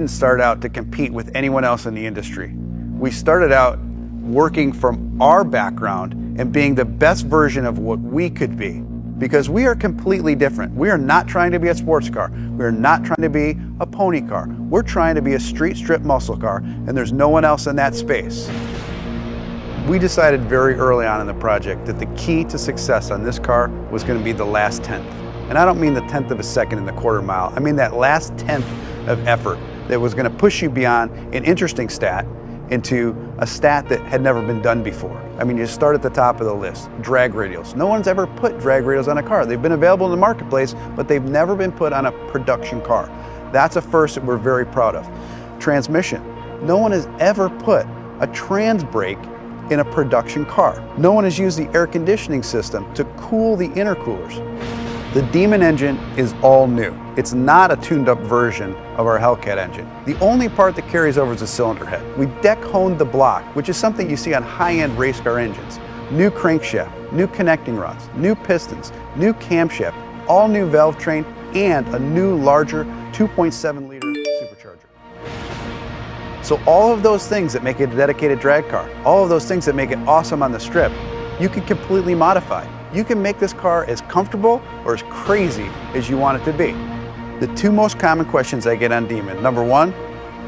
didn't start out to compete with anyone else in the industry. We started out working from our background and being the best version of what we could be, because we are completely different. We are not trying to be a sports car. We are not trying to be a pony car. We're trying to be a street strip muscle car, and there's no one else in that space. We decided very early on in the project that the key to success on this car was going to be the last tenth. And I don't mean the tenth of a second in the quarter mile. I mean that last tenth of effort that was going to push you beyond an interesting stat into a stat that had never been done before. I mean, you start at the top of the list, drag radials. No one's ever put drag radials on a car. They've been available in the marketplace, but they've never been put on a production car. That's a first that we're very proud of. Transmission. No one has ever put a trans brake in a production car. No one has used the air conditioning system to cool the intercoolers. The Demon engine is all new. It's not a tuned up version of our Hellcat engine. The only part that carries over is the cylinder head. We deck honed the block, which is something you see on high-end race car engines. New crankshaft, new connecting rods, new pistons, new camshaft, all new valve train, and a new larger 2.7 liter supercharger. So all of those things that make it a dedicated drag car, all of those things that make it awesome on the strip, you can completely modify. You can make this car as comfortable or as crazy as you want it to be. The two most common questions I get on Demon: number one,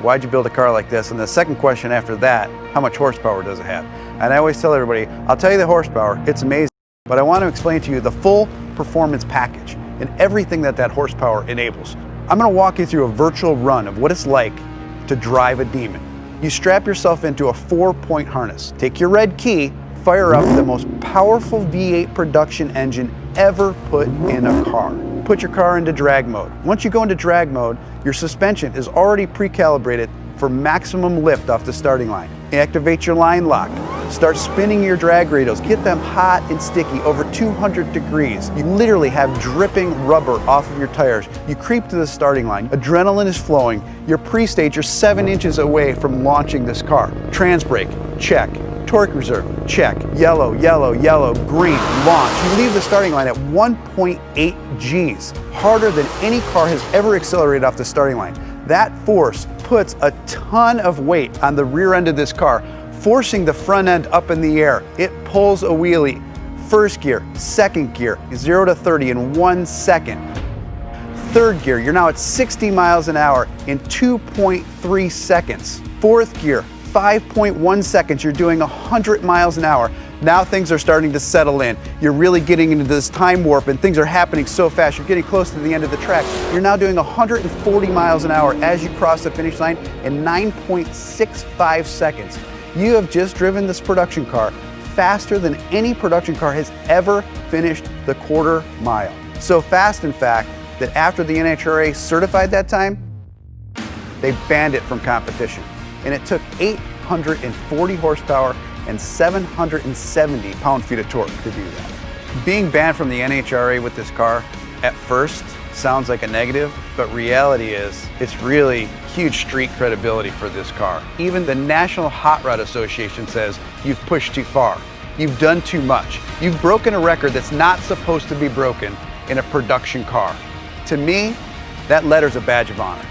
why'd you build a car like this? And the second question after that, how much horsepower does it have? And I always tell everybody, I'll tell you the horsepower, it's amazing, but I want to explain to you the full performance package and everything that horsepower enables. I'm going to walk you through a virtual run of what it's like to drive a Demon. You strap yourself into a 4-point harness, take your red key, fire up the most powerful V8 production engine ever put in a car. Put your car into drag mode. Once you go into drag mode, your suspension is already pre-calibrated for maximum lift off the starting line. Activate your line lock. Start spinning your drag radials. Get them hot and sticky, over 200 degrees. You literally have dripping rubber off of your tires. You creep to the starting line. Adrenaline is flowing. You're pre-stage. You're 7 inches away from launching this car. Trans brake, check. Torque reserve, check. Yellow, yellow, yellow, green, launch. You leave the starting line at 1.8 Gs, harder than any car has ever accelerated off the starting line. That force puts a ton of weight on the rear end of this car, forcing the front end up in the air. It pulls a wheelie. First gear, second gear, 0 to 30 in 1 second. Third gear, you're now at 60 miles an hour in 2.3 seconds. Fourth gear, 5.1 seconds, you're doing 100 miles an hour. Now things are starting to settle in. You're really getting into this time warp and things are happening so fast. You're getting close to the end of the track. You're now doing 140 miles an hour as you cross the finish line in 9.65 seconds. You have just driven this production car faster than any production car has ever finished the quarter mile. So fast, in fact, that after the NHRA certified that time, they banned it from competition. And it took 840 horsepower and 770 pound-feet of torque to do that. Being banned from the NHRA with this car at first sounds like a negative, but reality is it's really huge street credibility for this car. Even the National Hot Rod Association says you've pushed too far. You've done too much. You've broken a record that's not supposed to be broken in a production car. To me, that letter's a badge of honor.